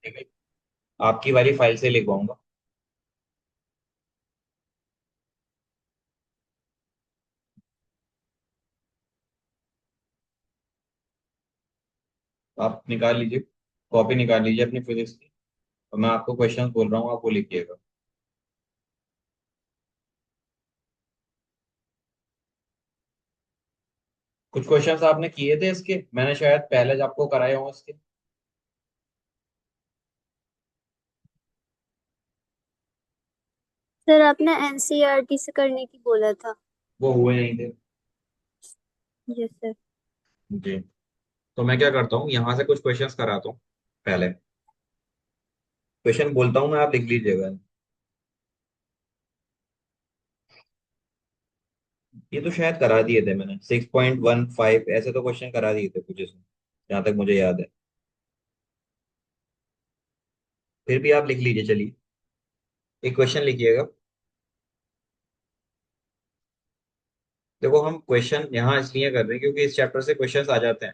ठीक है, आपकी वाली फाइल से लिखवाऊंगा। आप निकाल लीजिए, कॉपी निकाल लीजिए अपनी फिजिक्स की, और मैं आपको क्वेश्चन बोल रहा हूँ, आप वो लिखिएगा। कुछ क्वेश्चंस आपने किए थे इसके, मैंने शायद पहले आपको कराए हों इसके। सर आपने एनसीईआरटी से करने की बोला था। वो हुए नहीं थे। Yes sir. जी। तो मैं क्या करता हूँ, यहाँ से कुछ क्वेश्चंस कराता हूँ। पहले क्वेश्चन बोलता हूँ मैं, आप लिख लीजिएगा। ये तो शायद करा दिए थे मैंने, 6.15 ऐसे तो क्वेश्चन करा दिए थे कुछ इसमें, जहाँ तक मुझे याद है। फिर भी आप लिख लीजिए, चलिए। एक क्वेश्चन लिखिएगा। देखो, हम क्वेश्चन यहाँ इसलिए कर रहे हैं क्योंकि इस चैप्टर से क्वेश्चंस आ जाते हैं।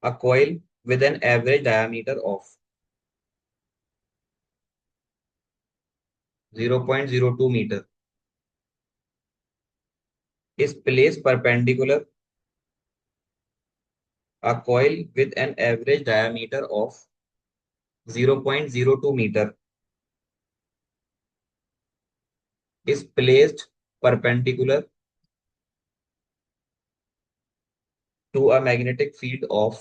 A coil with an average diameter of 0.02 metre is placed perpendicular. A coil with an average diameter of 0.02 meter is placed perpendicular to a magnetic field of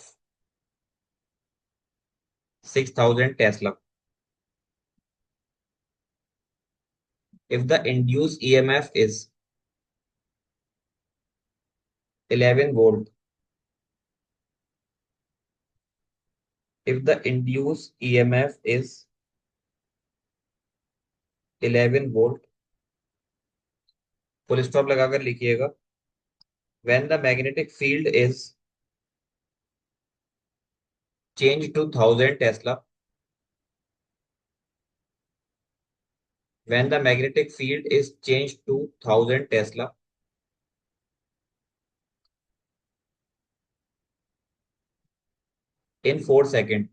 6000 Tesla. If the induced EMF is 11 volt, if the induced EMF is 11 volt, full stop लगाकर लिखिएगा। When the magnetic field is changed to 1000 Tesla, when the magnetic field is changed to 1000 Tesla in 4 seconds,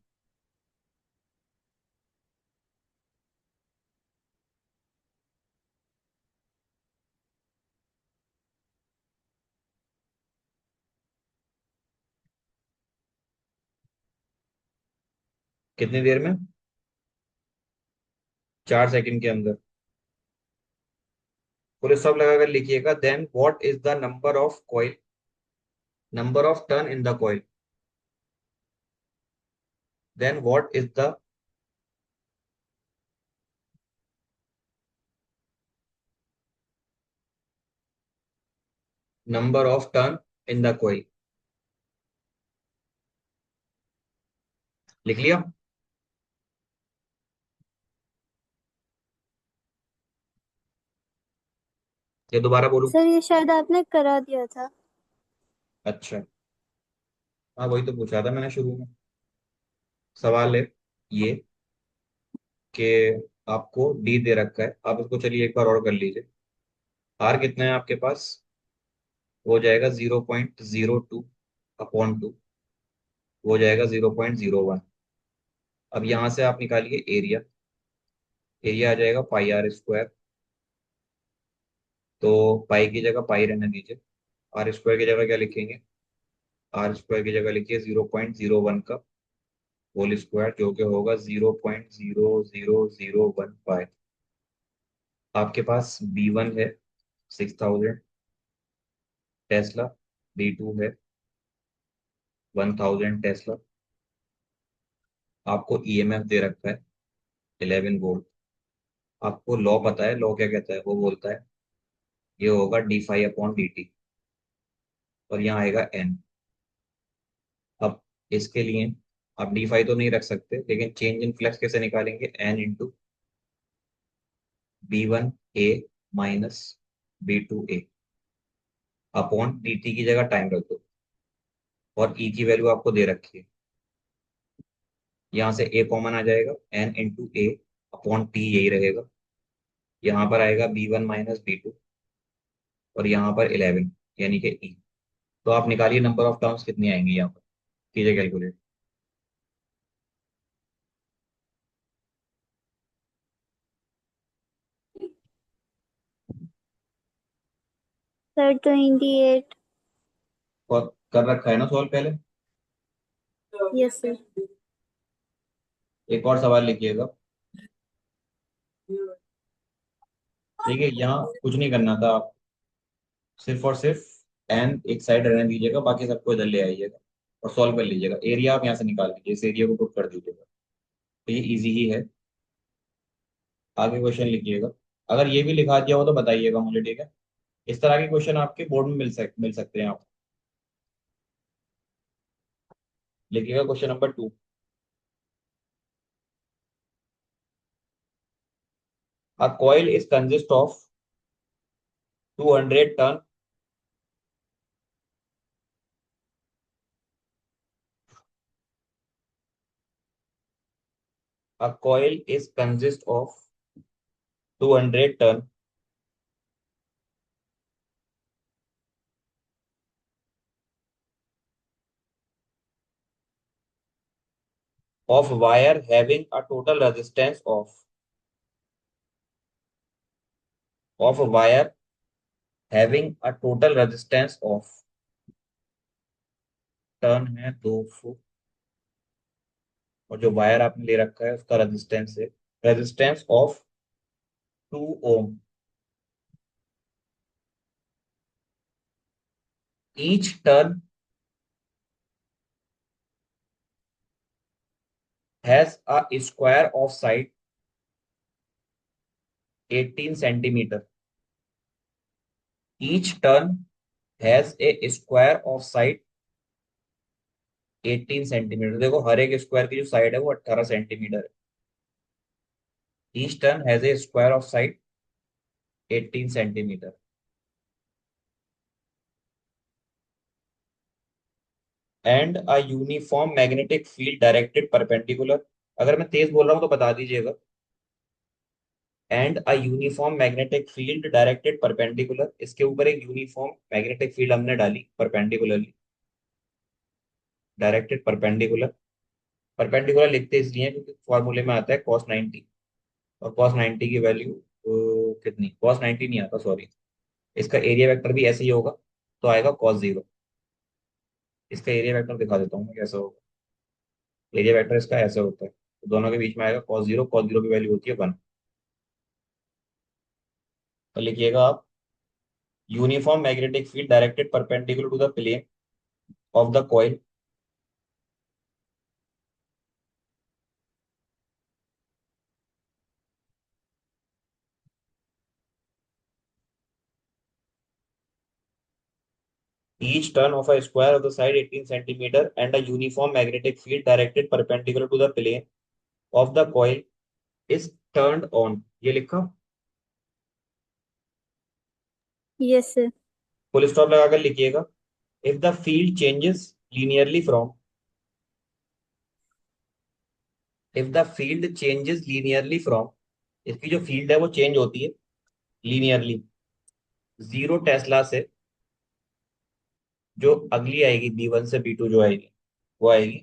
कितनी देर में? 4 second के अंदर। Full stop लगाकर लिखिएगा। Then what is the number of coil, number of turn in the coil, then what is the number of turn in the coil. लिख लिया? ये दोबारा बोलूं? सर ये शायद आपने करा दिया था। अच्छा। हाँ, वही तो पूछा था मैंने शुरू में। सवाल है ये कि आपको डी दे रखा है, आप इसको चलिए एक बार और कर लीजिए। आर कितना है आपके पास? हो जाएगा 0.02 अपॉन 2, हो जाएगा 0.01। अब यहां से आप निकालिए एरिया। एरिया आ जाएगा पाई आर स्क्वायर। तो पाई की जगह पाई रहने दीजिए, आर स्क्वायर की जगह क्या लिखेंगे? आर स्क्वायर की जगह लिखिए 0.01 का होल स्क्वायर, जो कि होगा 0.0001 पाई। आपके पास B1 है 6000 टेस्ला, B2 है 1000 टेस्ला। आपको ईएमएफ दे रखा है 11 वोल्ट। आपको लॉ पता है, लॉ क्या कहता है? वो बोलता है ये होगा d∅/dt, और यहाँ आएगा n। अब इसके लिए आप d∅ तो नहीं रख सकते, लेकिन चेंज इन फ्लक्स कैसे निकालेंगे? n into B1 A minus B2 A upon dt की जगह टाइम रख दो, और ई की वैल्यू आपको दे रखी है। यहाँ से a कॉमन आ जाएगा, n इंटू ए अपॉन टी यही रहेगा। यहाँ पर आएगा B1 माइनस B2, और यहाँ पर 11 यानी कि ई। तो आप निकालिए नंबर ऑफ टर्म्स कितनी आएंगी यहाँ पर, कीजिए कैलकुलेट। सर 28। और कर रखा है ना सॉल्व पहले। Yes sir. एक और सवाल लिखिएगा। देखिए यहाँ कुछ नहीं करना था, आप सिर्फ और सिर्फ एन एक साइड रहने दीजिएगा, बाकी सबको इधर ले आइएगा और सॉल्व कर लीजिएगा। एरिया आप यहाँ से निकाल लीजिए, इस एरिया को पुट कर दीजिएगा। तो ये इजी ही है। आगे क्वेश्चन लिखिएगा। अगर ये भी लिखा दिया हो तो बताइएगा मुझे, ठीक है। इस तरह के क्वेश्चन आपके बोर्ड में मिल सकते हैं आप। लिखिएगा question number 2। A coil is consist of 200 ton. A coil is consist of 200 ton of wire having a total resistance of wire having a total resistance of turn है 200, और जो वायर आपने ले रखा है उसका रेजिस्टेंस है resistance of 2 ohm. Each turn has a square of side 18 centimetre. Each turn has a square of side 18 centimetre. देखो हर एक स्क्वायर की जो साइड है वो 18 सेंटीमीटर है। Each turn has a square of side 18 centimetre. And a uniform magnetic field directed perpendicular. अगर मैं तेज बोल रहा हूँ तो बता दीजिएगा। And a uniform magnetic field directed perpendicular, इसके ऊपर एक यूनिफॉर्म मैग्नेटिक फील्ड हमने डाली परपेंडिकुलरली, डायरेक्टेड परपेंडिकुलर। परपेंडिकुलर लिखते इसलिए हैं क्योंकि फॉर्मूले में आता है cos 90, और cos 90 की वैल्यू कितनी, cos 90 नहीं आता, सॉरी। इसका एरिया वेक्टर भी ऐसे ही होगा, तो आएगा cos 0। इसका एरिया वेक्टर दिखा देता हूँ मैं कैसे होगा। एरिया वेक्टर इसका ऐसे होता है, तो दोनों के बीच में आएगा cos 0। cos 0 की वैल्यू होती है 1। तो लिखिएगा आप, uniform magnetic field directed perpendicular to the plane of the coil. Each turn of a square of the side 18 centimeter and a uniform magnetic field directed perpendicular to the plane of the coil is turned on। ये लिखा। Yes sir. Full stop लगाकर लिखिएगा। If the field changes linearly from if the field changes linearly from, इसकी जो field है वो change होती है लीनियरली 0 टेस्ला से। जो अगली आएगी B1 से B2 जो आएगी वो आएगी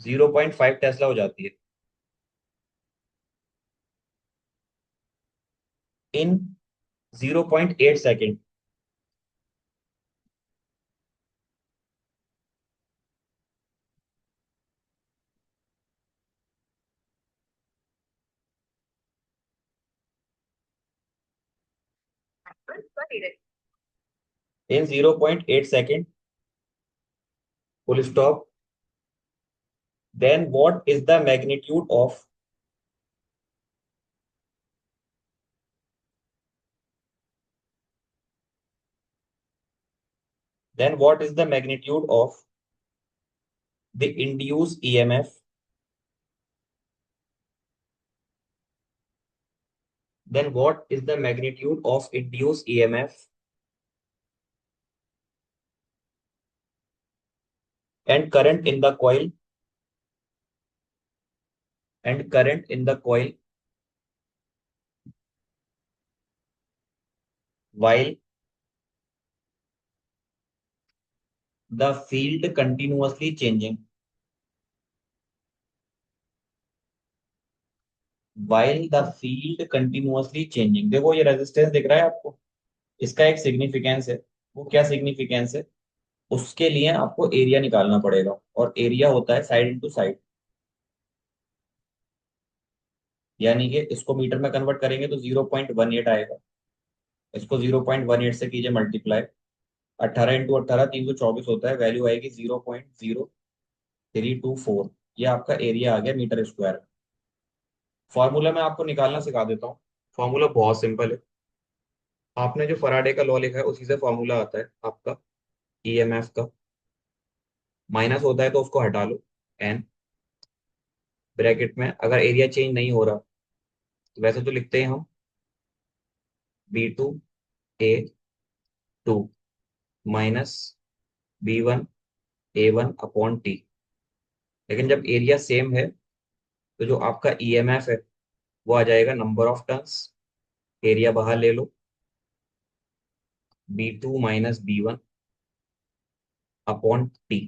0.5 टेस्ला हो जाती है इन 0.8 second. In 0.8 second, full stop. then what is the magnitude of then what is the magnitude of the induced emf then what is the magnitude of induced emf and current in the coil while the field continuously changing while the field continuously changing। देखो ये resistance दिख रहा है आपको, इसका एक significance है। वो क्या सिग्निफिकेंस है? उसके लिए आपको एरिया निकालना पड़ेगा, और एरिया होता है साइड इंटू साइड। यानी कि इसको मीटर में कन्वर्ट करेंगे तो 0.18 आएगा। इसको 0.18 से कीजिए मल्टीप्लाई। 18 × 18 324 होता है, वैल्यू आएगी 0.0324। ये आपका एरिया आ गया मीटर स्क्वायर। फॉर्मूला मैं आपको निकालना सिखा देता हूँ। फॉर्मूला बहुत सिंपल है। आपने जो फराडे का लॉ लिखा है उसी से फॉर्मूला आता है आपका ईएमएफ का। माइनस होता है तो उसको हटा लो, एन। ब्रैकेट में अगर एरिया चेंज नहीं हो रहा तो वैसे तो लिखते हैं हम B2 A2 minus B1 A1 upon T। लेकिन जब एरिया सेम है तो जो आपका ईएमएफ है वो आ जाएगा नंबर ऑफ टर्न्स। एरिया बाहर ले लो, B2 - B1 अपॉन T।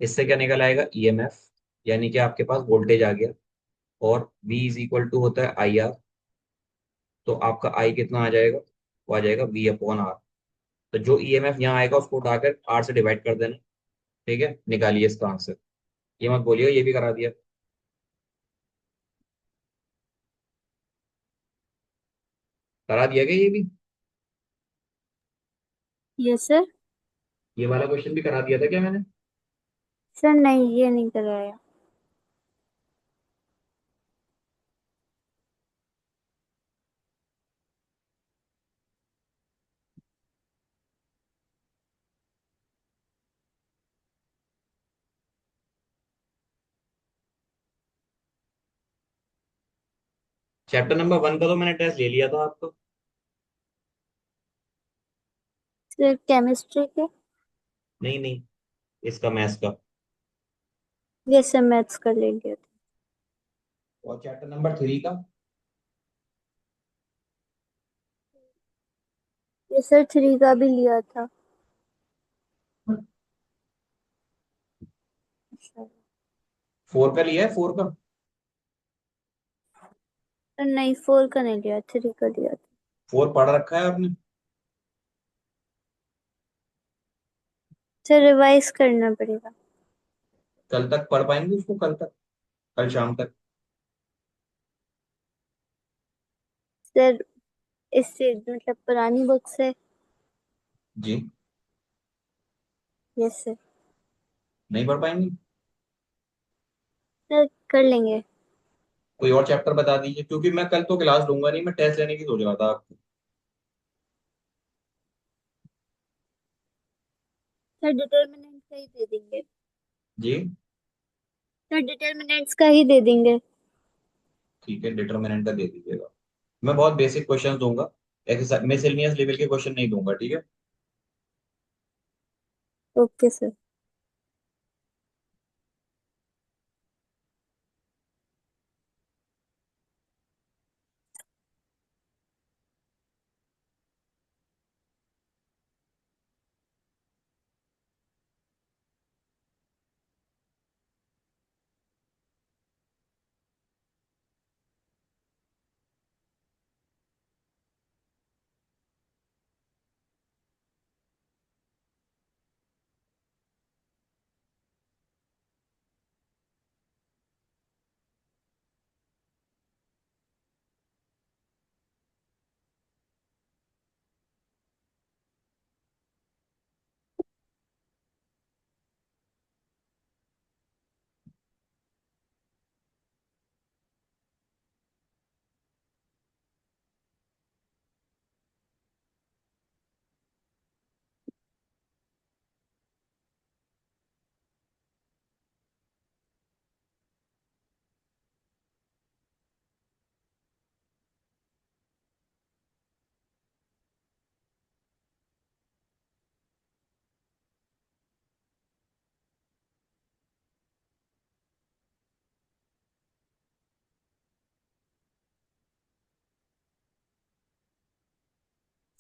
इससे क्या निकल आएगा? ईएमएफ, यानी कि आपके पास वोल्टेज आ गया। और V इज इक्वल टू होता है IR। तो आपका I कितना आ जाएगा? वो आ जाएगा V/R। तो जो ईएमएफ यहाँ आएगा उसको उठाकर R से डिवाइड कर देना। ठीक है, निकालिए इसका आंसर। ये मत बोलिए ये भी करा दिया। करा दिया क्या ये भी? Yes sir. ये वाला क्वेश्चन भी करा दिया था क्या मैंने? सर नहीं, ये नहीं कराया। चैप्टर नंबर 1 का तो मैंने टेस्ट ले लिया था आपका। सर केमिस्ट्री के। नहीं नहीं, इसका मैथ्स का। यस सर, मैथ्स कर लेंगे। और चैप्टर नंबर 3 का। यस सर, 3 का भी लिया था। सर 4 का लिया है, 4 का। नहीं, 4 का नहीं लिया, 3 का लिया था। 4 पढ़ रखा है आपने? सर रिवाइज करना पड़ेगा। कल तक पढ़ पाएंगे उसको? कल तक, कल शाम तक? सर इससे मतलब पुरानी बुक से। जी। Yes sir. नहीं पढ़ पाएंगे? सर कर लेंगे। कोई और चैप्टर बता दीजिए, क्योंकि मैं कल तो क्लास लूंगा नहीं, मैं टेस्ट लेने की सोच रहा था आपको। सर डिटर्मिनेंट का ही दे देंगे। जी। सर डिटर्मिनेंट्स का ही दे देंगे। ठीक है, डिटर्मिनेंट का दे दीजिएगा। मैं बहुत बेसिक क्वेश्चन दूंगा, ऐसे मिसलेनियस लेवल के क्वेश्चन नहीं दूंगा, ठीक है? Okay sir.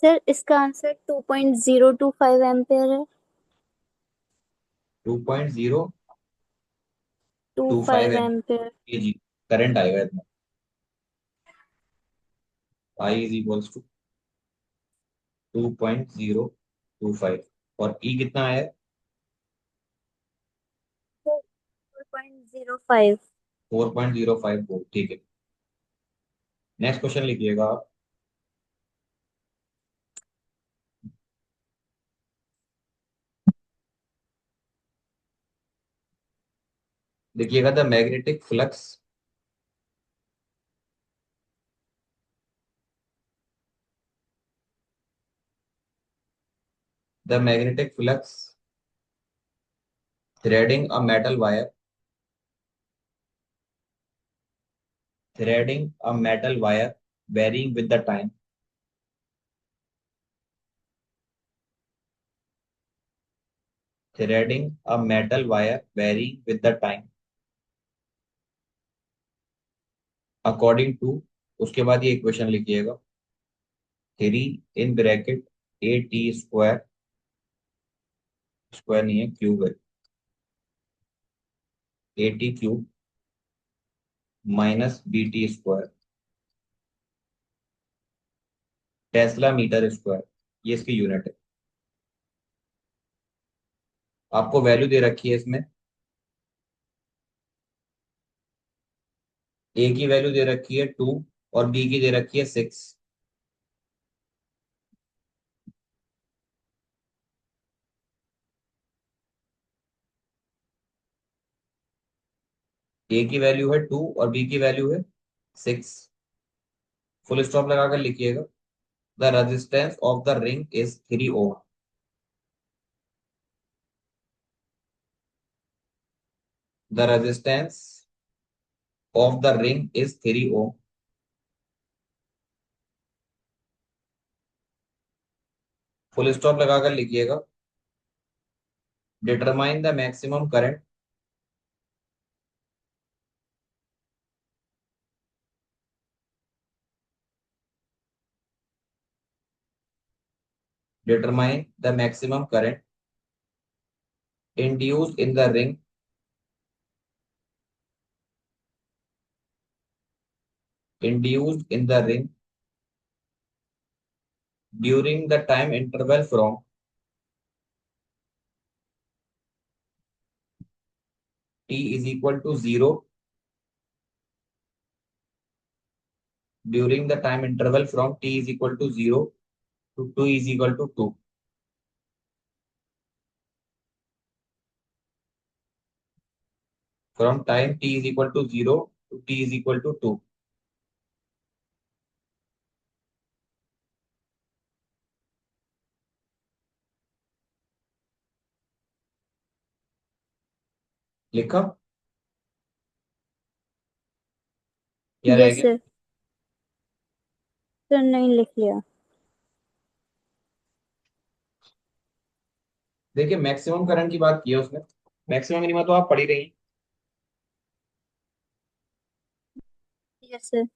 सर इसका आंसर 2.025 एम्पेयर है। 2.025 टू फाइव एम एम्पेयर के जी करंट आएगा इतना। I is equals to 2.025। और ई कितना है? 4.05। 4.054। ठीक है, नेक्स्ट क्वेश्चन लिखिएगा आप। देखिएगा, the magnetic flux, the magnetic flux threading a metal wire, threading a metal wire varying with the time, threading a metal wire varying with the time according to, उसके बाद ये इक्वेशन लिखिएगा, 3 in bracket A T square नहीं है, cube है, A T cube minus B T square tesla metre square, ये इसकी unit है। आपको वैल्यू दे रखी है इसमें, ए की वैल्यू दे रखी है 2 और बी की दे रखी है 6। ए की वैल्यू है 2 और बी की वैल्यू है 6। फुल स्टॉप लगाकर लिखिएगा, the resistance of the ring is 3 ohm. The resistance of the ring is 3 ohm. Full stop लगाकर लिखिएगा, determine the maximum current, determine the maximum current induced in the ring, induced in the ring during the time interval from t is equal to 0, during the time interval from t is equal to 0 to 2 is equal to 2, from time t is equal to 0 to t is equal to 2। लिखा या रह yes गया? Sir. Sir नहीं लिख लिया। देखिए, maximum current की बात की है उसने, मैक्सिमम मिनिमम तो आप पढ़ ही रही हैं। Yes sir.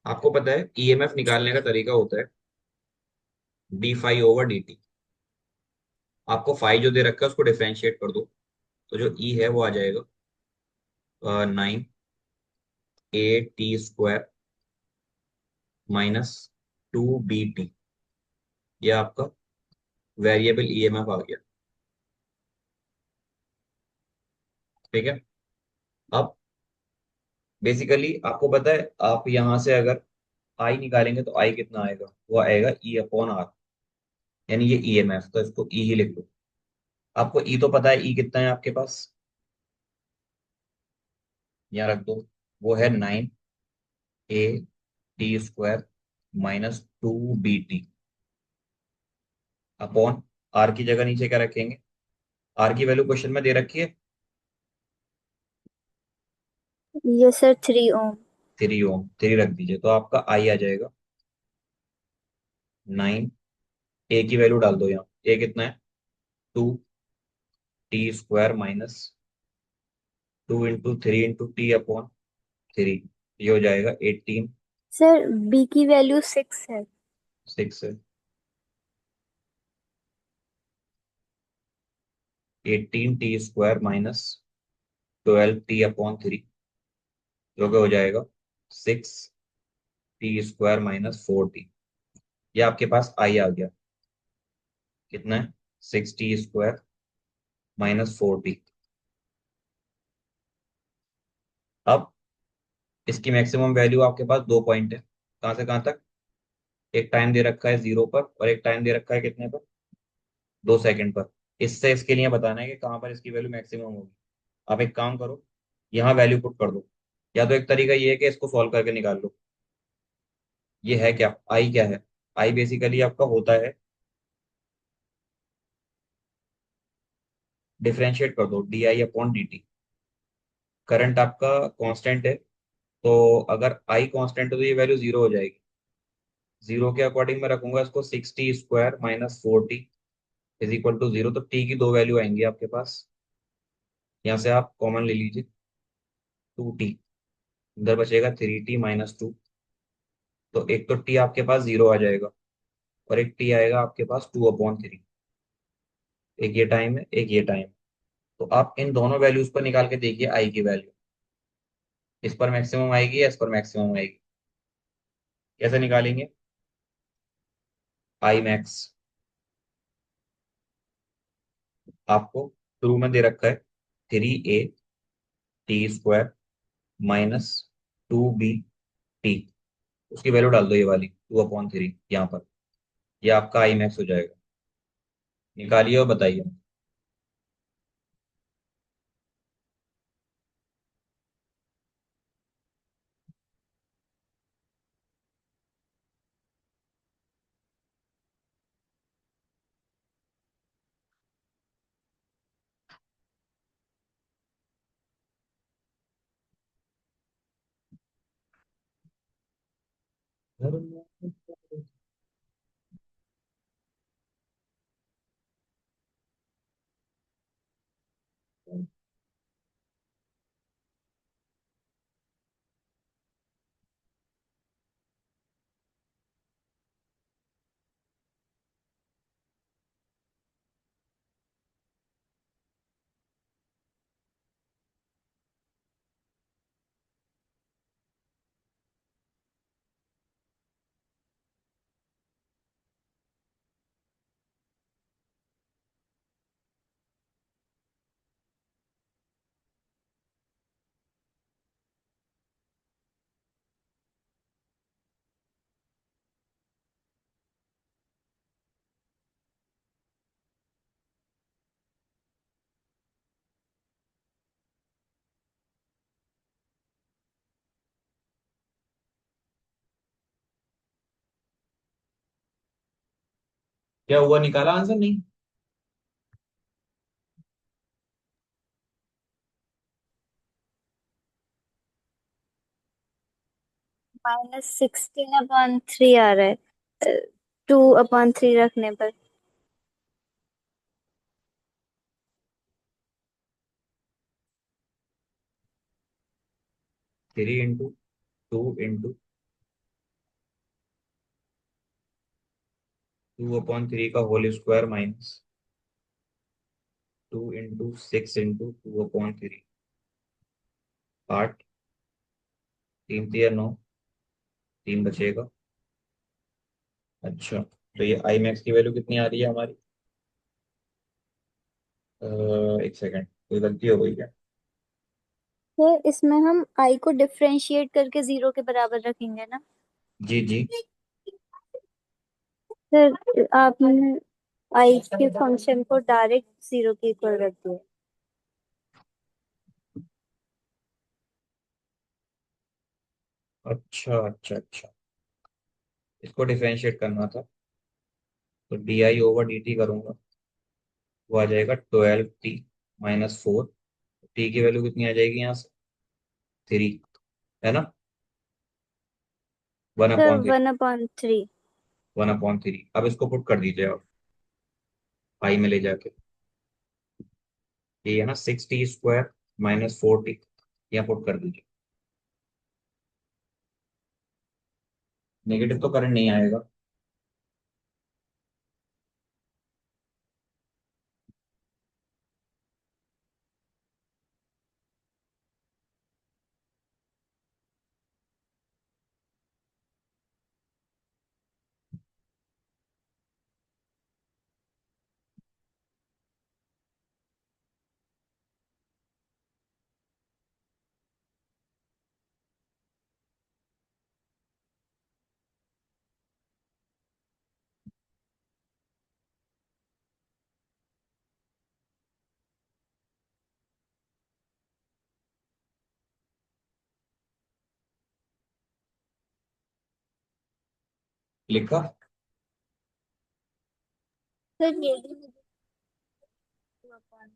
आपको पता है ईएमएफ निकालने का तरीका होता है d phi/dt। आपको फाई जो दे रखा है उसको डिफरेंशिएट कर दो, तो जो ई है वो आ जाएगा 9 a t square minus 2 bt। ये आपका वेरिएबल ईएमएफ आ गया। ठीक है, अब बेसिकली आपको पता है, आप यहां से अगर आई निकालेंगे तो आई कितना आएगा, वो आएगा E/R, यानी ये ईएमएफ, तो इसको ई ही लिख लो। आपको ई तो पता है, ई कितना है आपके पास, यहाँ रख दो, वो है 9 a t square minus 2 bt upon R की जगह नीचे क्या रखेंगे, आर की वैल्यू क्वेश्चन में दे रखी है यस सर, 3 ओम। 3 ओम, 3 रख दीजिए तो आपका आई आ जाएगा 9। ए की वैल्यू डाल दो यहाँ, ए कितना है 2 t स्क्वायर माइनस 2 × 3 × t/3, ये हो जाएगा 18। सर बी की वैल्यू 6 है। 6 है, 18 t स्क्वायर माइनस 12 t/3, जो कि हो जाएगा 6 t स्क्वायर माइनस 4 t। ये आपके पास आई आ गया। कितना है? 60 स्क्वायर -40। अब इसकी मैक्सिमम वैल्यू आपके पास दो पॉइंट है, कहाँ से कहाँ तक? एक टाइम दे रखा है 0 पर, और एक टाइम दे रखा है कितने पर? 2 सेकंड पर। इससे इसके लिए बताना है कि कहाँ पर इसकी वैल्यू मैक्सिमम होगी। आप एक काम करो, यहाँ वैल्यू पुट कर दो। या तो एक तरीका ये है कि इसको सॉल्व करके निकाल लो। ये है क्या? आई क्या है? आई बेसिकली आपका होता है, डिफरेंशिएट कर दो, di/dt। करंट आपका कांस्टेंट है, तो अगर आई कांस्टेंट है तो ये वैल्यू 0 हो जाएगी। 0 के अकॉर्डिंग मैं रखूंगा इसको, 60 स्क्वायर -40 इज इक्वल टू 0। तो टी की दो वैल्यू आएंगी आपके पास। यहाँ से आप कॉमन ले लीजिए, 2t। इधर बचेगा 3t - 2। तो एक तो टी आपके पास 0 आ जाएगा, और एक टी आएगा आपके पास 2/3। एक ये टाइम है, एक ये टाइम। तो आप इन दोनों वैल्यूज पर निकाल के देखिए आई की वैल्यू। इस पर मैक्सिमम आएगी या इस पर मैक्सिमम आएगी? कैसे निकालेंगे? आई मैक्स आपको शुरू में दे रखा है 3a t² -2b t। उसकी वैल्यू डाल दो, ये वाली 2/3 यहाँ पर। ये आपका आई मैक्स हो जाएगा। निकालिए और बताइए। क्या हुआ, निकाला आंसर? नहीं। -16/3 आ रहा है, 2/3 रखने पर। 3 × 2 का होल स्क्वायर -2 × 6 × 2/3। 8। 3 × 3 = 9। 3 बचेगा। अच्छा, तो ये आई मैक्स की वैल्यू कितनी आ रही है हमारी? एक सेकेंड, कोई गलती हो गई क्या? फिर इसमें हम आई को डिफरेंशिएट करके 0 के बराबर रखेंगे ना। जी जी। फिर आपने आई के फंक्शन को डायरेक्ट 0 के इक्वल रख दिया। अच्छा अच्छा अच्छा, इसको डिफरेंशिएट करना था। तो di/dt करूंगा, वो आ जाएगा 12t - 4। टी की वैल्यू कितनी आ जाएगी यहाँ से? 3, है ना? वन फिर अपॉन थ्री 1/3। 1/3। अब इसको पुट कर दीजिए आप आई में ले जाके। ये है ना 60 स्क्वायर -40, यहाँ पुट कर दीजिए। नेगेटिव तो करंट नहीं आएगा। लिखा। सर ये भी मुझे 2/3।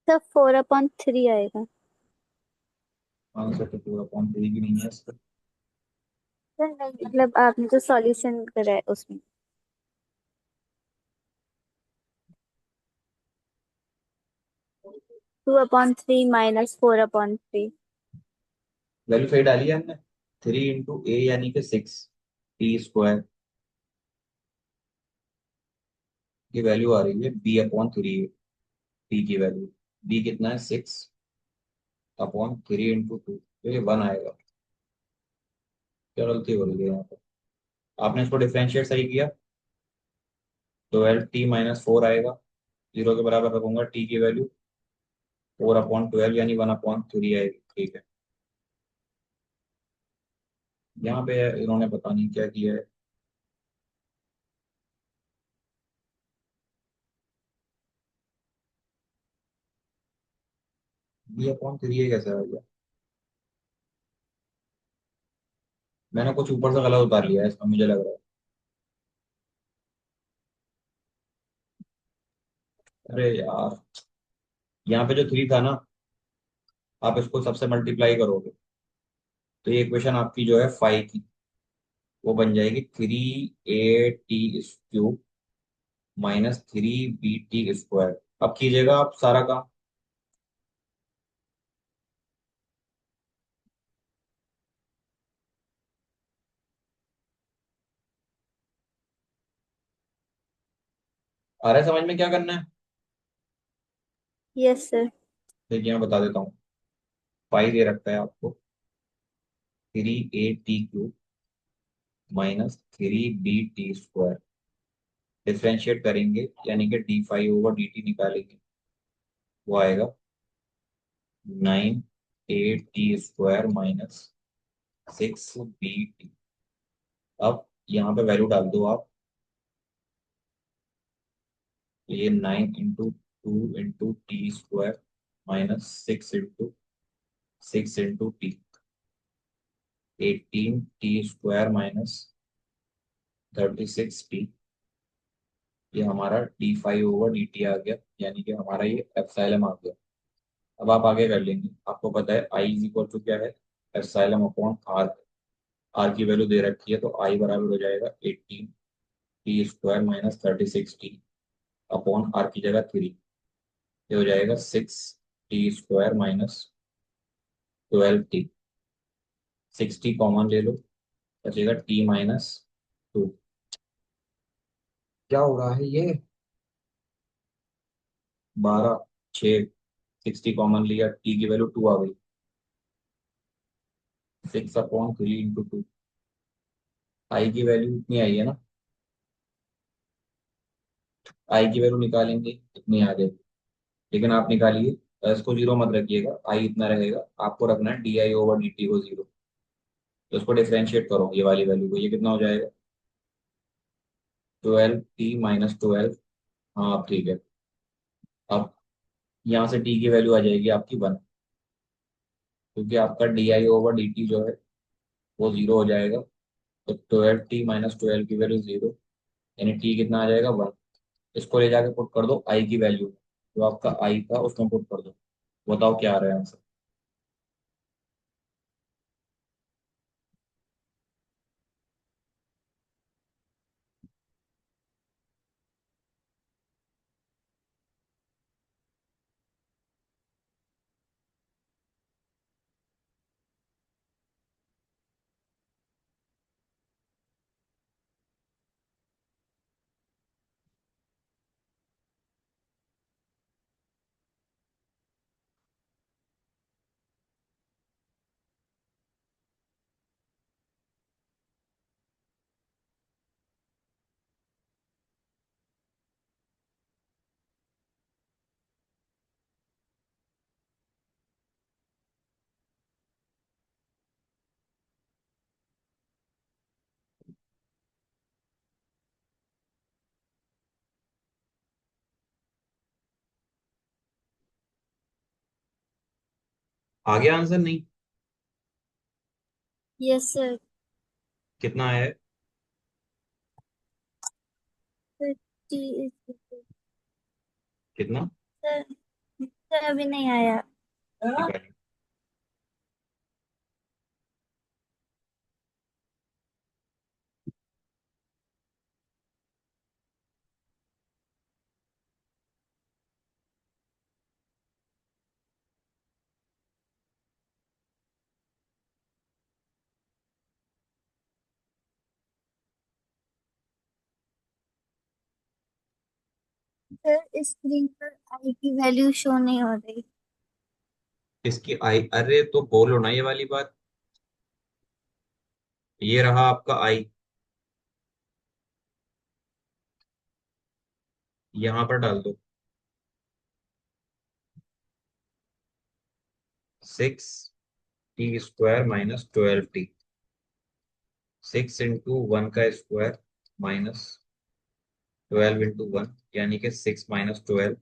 सर 4/3 आएगा। आंसर तो पूरा पॉइंट थ्री भी नहीं है इसका। सर नहीं, मतलब आपने जो सॉल्यूशन करा है उसमें। 2/3 -4/3। वैल्यू सही डाली है हमने। 3 इंटू ए यानी कि 6 टी स्क्वायर की वैल्यू आ रही है b/3। टी की वैल्यू, बी कितना है 6/3 इंटू 2, तो ये 1 आएगा। क्या गलती हो रही है यहाँ पर? आपने इसको डिफरेंशिएट सही किया। 12t-4 आएगा। 0 के बराबर रखूंगा टी की वैल्यू। 4/12 यानी 1/3 आएगी। ठीक है। यहाँ पे इन्होंने पता नहीं क्या किया है। b/3 कैसे आ गया? मैंने कुछ ऊपर से गलत उतार लिया है इसमें, मुझे लग रहा है। अरे यार, यहाँ पे जो 3 था ना, आप इसको सबसे मल्टीप्लाई करोगे तो ये इक्वेशन आपकी जो है 5 की, वो बन जाएगी 3a t³ -3b t²। अब कीजिएगा आप सारा काम। आ रहा है समझ में क्या करना है? Yes sir. देखिए मैं बता देता हूँ। 5 दे रखा है आपको। 3a t³ -3b t²। Differentiate करेंगे यानी कि d5/dt निकालेंगे। वो आएगा 9a t² -6b t। अब यहाँ पे वैल्यू डाल दो आप। तो ये 9 into 2 into T square -6 into 6 into T. 18t² -36t। ये हमारा d5/dt आ गया, यानी कि हमारा ये एप्सिलॉन आ गया। अब आप आगे कर लेंगे। आपको पता है आई इज इक्वल टू क्या है? एप्सिलॉन/आर। आर की वैल्यू दे रखी है तो आई बराबर हो जाएगा 18t² -36t अपॉन आर की जगह 3। ये हो जाएगा 6t² -12t। 60 कॉमन ले लो, बचेगा t-2। क्या हो रहा है ये? 12 6, 60 कॉमन लिया, टी की वैल्यू 2 आ गई। 6/3 इंटू 2। आई की वैल्यू इतनी आई है ना। आई की वैल्यू निकालेंगे इतनी आ गई। लेकिन आप निकालिए, इसको जीरो मत रखिएगा, आई इतना रहेगा। आपको रखना है di/dt को जीरो। तो इसको डिफरेंशिएट करो ये वाली वैल्यू को, ये कितना हो जाएगा? 12t-12। हाँ अब ठीक है। अब यहाँ से टी की वैल्यू आ जाएगी आपकी 1, क्योंकि आपका di/dt जो है वो जीरो हो जाएगा। तो 12t-12 की वैल्यू जीरो, यानी टी कितना आ जाएगा 1। इसको ले जाके पुट कर दो आई की वैल्यू, जो आपका आई था उसमें पुट कर दो। बताओ क्या आ रहा है आंसर? आगे आंसर नहीं? Yes sir. कितना है? 50। कितना? सर, सर अभी नहीं आया। निकालिए। सर स्क्रीन पर आई की वैल्यू शो नहीं हो रही। इसकी आई, अरे तो बोलो ना ये वाली बात। ये रहा आपका आई, यहां पर डाल दो। 6t² - 12t। 6 × 1 का स्क्वायर माइनस 12 × 1, यानी कि 6 - 12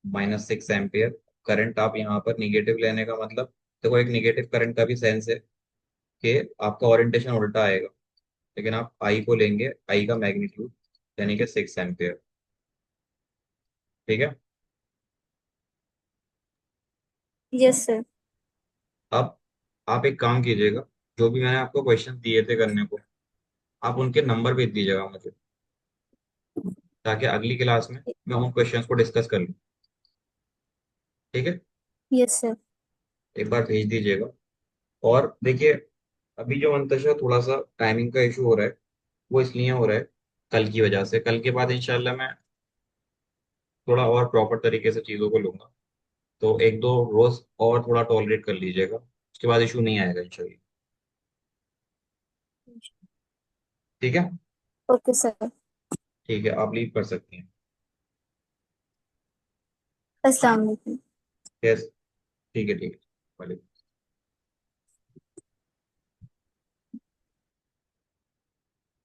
-6 एम्पियर। करंट आप यहाँ पर निगेटिव लेने का मतलब, देखो एक निगेटिव करंट का भी सेंस है कि आपका ओरिएंटेशन उल्टा आएगा। लेकिन आप आई को लेंगे, आई का मैग्नीट्यूड, यानी कि 6 एम्पियर। ठीक है। Yes sir. अब आप एक काम कीजिएगा, जो भी मैंने आपको क्वेश्चन दिए थे करने को, आप उनके नंबर भेज दीजिएगा मुझे, ताकि अगली क्लास में मैं उन क्वेश्चंस को डिस्कस कर लूँ। ठीक है। Yes sir. एक बार भेज दीजिएगा। और देखिए, अभी जो मंतशा थोड़ा सा टाइमिंग का इशू हो रहा है, वो इसलिए हो रहा है कल की वजह से। कल के बाद इंशाल्लाह मैं थोड़ा और प्रॉपर तरीके से चीज़ों को लूंगा। तो एक दो रोज और थोड़ा टॉलरेट कर लीजिएगा, उसके बाद इशू नहीं आएगा इंशाल्लाह। ठीक है। Okay sir. ठीक है, आप लीव कर सकती हैं। अस्सलाम वालेकुम। यस। ठीक है, ठीक है। वालेकुम।